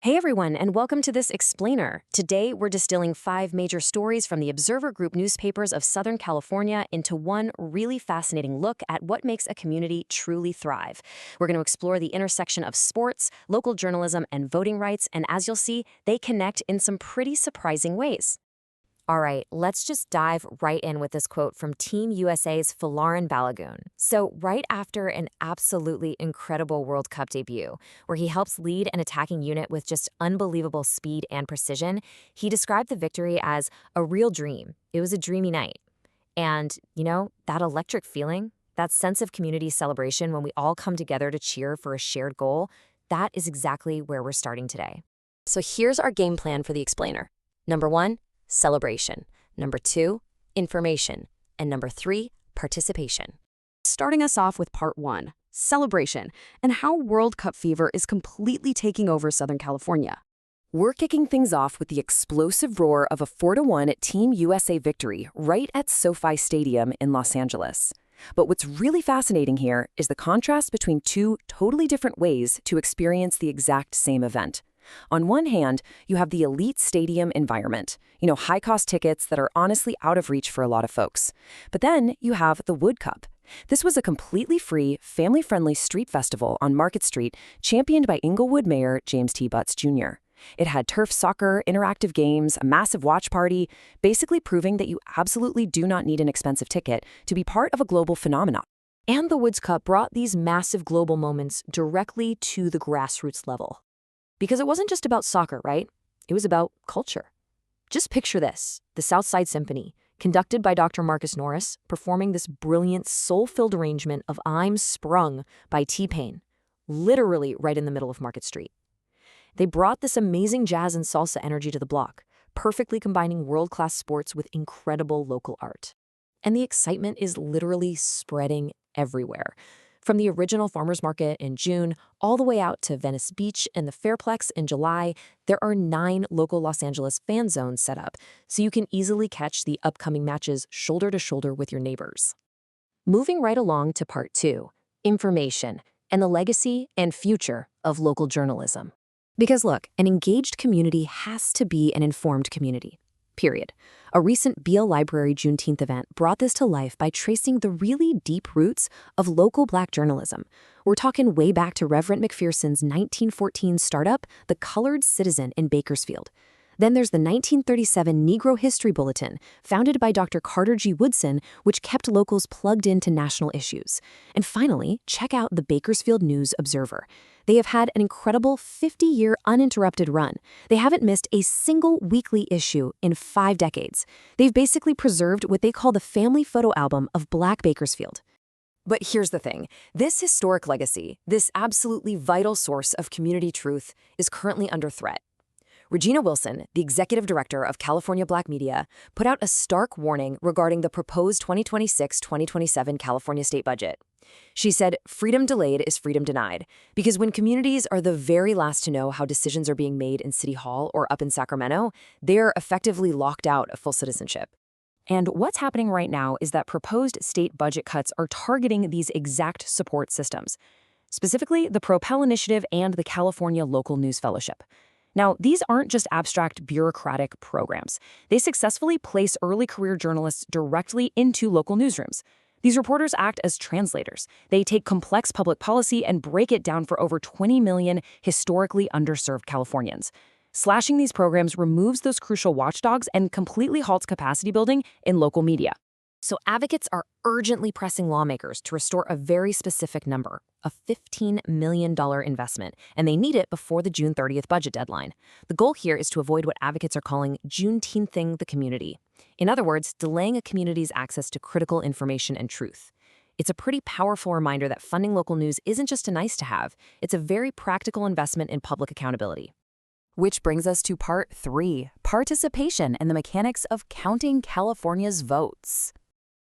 Hey everyone, and welcome to this Explainer. Today, we're distilling 5 major stories from the Observer Group newspapers of Southern California into one really fascinating look at what makes a community truly thrive. We're going to explore the intersection of sports, local journalism, and voting rights, and as you'll see, they connect in some pretty surprising ways. All right, let's just dive right in with this quote from Team USA's Folarin Balagoon. So, right after an absolutely incredible World Cup debut, where he helps lead an attacking unit with just unbelievable speed and precision, he described the victory as a real dream. It was a dreamy night. And, that electric feeling, that sense of community celebration when we all come together to cheer for a shared goal, that is exactly where we're starting today. So, here's our game plan for the explainer. Number 1, celebration. Number 2, information. And number 3, participation. Starting us off with part 1, celebration, and how World Cup fever is completely taking over Southern California. We're kicking things off with the explosive roar of a 4-1 Team USA victory right at SoFi Stadium in Los Angeles. But what's really fascinating here is the contrast between two totally different ways to experience the exact same event. On one hand, you have the elite stadium environment, high-cost tickets that are honestly out of reach for a lot of folks. But then you have the Wood Cup. This was a completely free, family-friendly street festival on Market Street championed by Inglewood Mayor James T. Butts Jr. It had turf soccer, interactive games, a massive watch party, basically proving that you absolutely do not need an expensive ticket to be part of a global phenomenon. And the Woods Cup brought these massive global moments directly to the grassroots level. Because it wasn't just about soccer, right? It was about culture. Just picture this, the Southside Symphony, conducted by Dr. Marcus Norris, performing this brilliant, soul-filled arrangement of I'm Sprung by T-Pain, literally right in the middle of Market Street. They brought this amazing jazz and salsa energy to the block, perfectly combining world-class sports with incredible local art. And the excitement is literally spreading everywhere. From the original farmers market in June all the way out to Venice Beach and the Fairplex in July, there are 9 local Los Angeles fan zones set up, so you can easily catch the upcoming matches shoulder to shoulder with your neighbors. Moving right along to part 2, information, and the legacy and future of local journalism. Because look, an engaged community has to be an informed community. Period. A recent Beale Library Juneteenth event brought this to life by tracing the really deep roots of local Black journalism. We're talking way back to Reverend McPherson's 1914 startup, The Colored Citizen in Bakersfield. Then there's the 1937 Negro History Bulletin, founded by Dr. Carter G. Woodson, which kept locals plugged into national issues. And finally, check out the Bakersfield News Observer. They have had an incredible 50-year uninterrupted run. They haven't missed a single weekly issue in 5 decades. They've basically preserved what they call the family photo album of Black Bakersfield. But here's the thing. This historic legacy, this absolutely vital source of community truth, is currently under threat. Regina Wilson, the executive director of California Black Media, put out a stark warning regarding the proposed 2026-2027 California state budget. She said, freedom delayed is freedom denied, because when communities are the very last to know how decisions are being made in City Hall or up in Sacramento, they're effectively locked out of full citizenship. And what's happening right now is that proposed state budget cuts are targeting these exact support systems, specifically the Propel Initiative and the California Local News Fellowship. Now, these aren't just abstract bureaucratic programs. They successfully place early career journalists directly into local newsrooms. These reporters act as translators. They take complex public policy and break it down for over 20 million historically underserved Californians. Slashing these programs removes those crucial watchdogs and completely halts capacity building in local media. So advocates are urgently pressing lawmakers to restore a very specific number, a $15 million investment, and they need it before the June 30th budget deadline. The goal here is to avoid what advocates are calling Juneteenthing the community. In other words, delaying a community's access to critical information and truth. It's a pretty powerful reminder that funding local news isn't just a nice-to-have, it's a very practical investment in public accountability. Which brings us to part 3, participation and the mechanics of counting California's votes.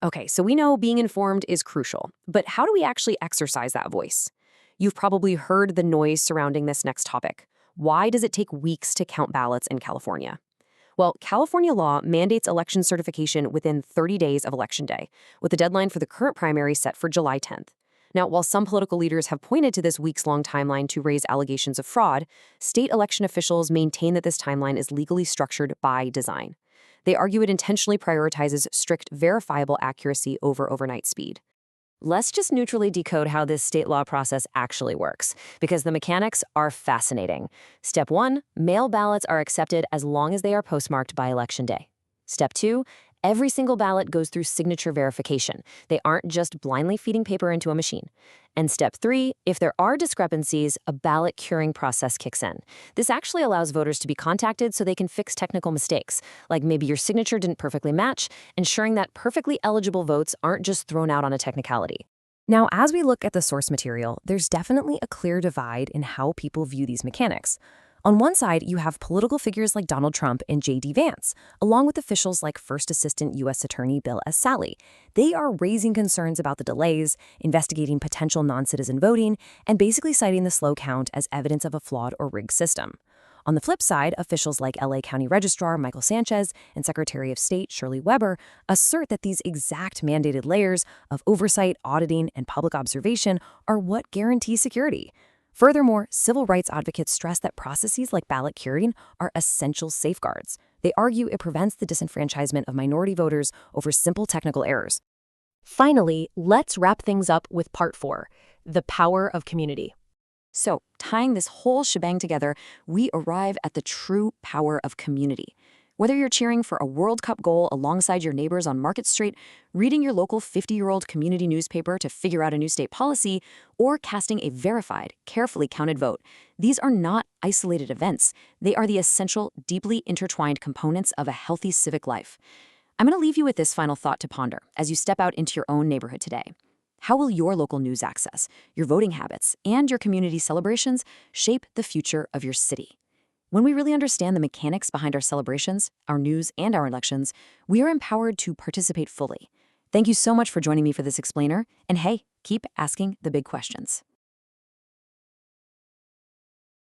Okay, so we know being informed is crucial, but how do we actually exercise that voice? You've probably heard the noise surrounding this next topic. Why does it take weeks to count ballots in California? Well, California law mandates election certification within 30 days of Election Day, with the deadline for the current primary set for July 10th. Now, while some political leaders have pointed to this weeks-long timeline to raise allegations of fraud, state election officials maintain that this timeline is legally structured by design. They argue it intentionally prioritizes strict, verifiable accuracy over overnight speed. Let's just neutrally decode how this state law process actually works, because the mechanics are fascinating. Step 1, mail ballots are accepted as long as they are postmarked by Election Day. Step 2, every single ballot goes through signature verification. They aren't just blindly feeding paper into a machine. And Step 3, if there are discrepancies, a ballot curing process kicks in. This actually allows voters to be contacted so they can fix technical mistakes, like maybe your signature didn't perfectly match, ensuring that perfectly eligible votes aren't just thrown out on a technicality. Now, as we look at the source material, there's definitely a clear divide in how people view these mechanics. On one side, you have political figures like Donald Trump and J.D. Vance, along with officials like First Assistant U.S. Attorney Bill S. Sally. They are raising concerns about the delays, investigating potential non-citizen voting, and basically citing the slow count as evidence of a flawed or rigged system. On the flip side, officials like L.A. County Registrar Michael Sanchez and Secretary of State Shirley Weber assert that these exact mandated layers of oversight, auditing, and public observation are what guarantee security. Furthermore, civil rights advocates stress that processes like ballot curing are essential safeguards. They argue it prevents the disenfranchisement of minority voters over simple technical errors. Finally, let's wrap things up with part 4, the power of community. So, tying this whole shebang together, we arrive at the true power of community. Whether you're cheering for a World Cup goal alongside your neighbors on Market Street, reading your local 50-year-old community newspaper to figure out a new state policy, or casting a verified, carefully counted vote, these are not isolated events. They are the essential, deeply intertwined components of a healthy civic life. I'm going to leave you with this final thought to ponder as you step out into your own neighborhood today. How will your local news access, your voting habits, and your community celebrations shape the future of your city? When we really understand the mechanics behind our celebrations, our news, and our elections, we are empowered to participate fully. Thank you so much for joining me for this explainer, and hey, keep asking the big questions.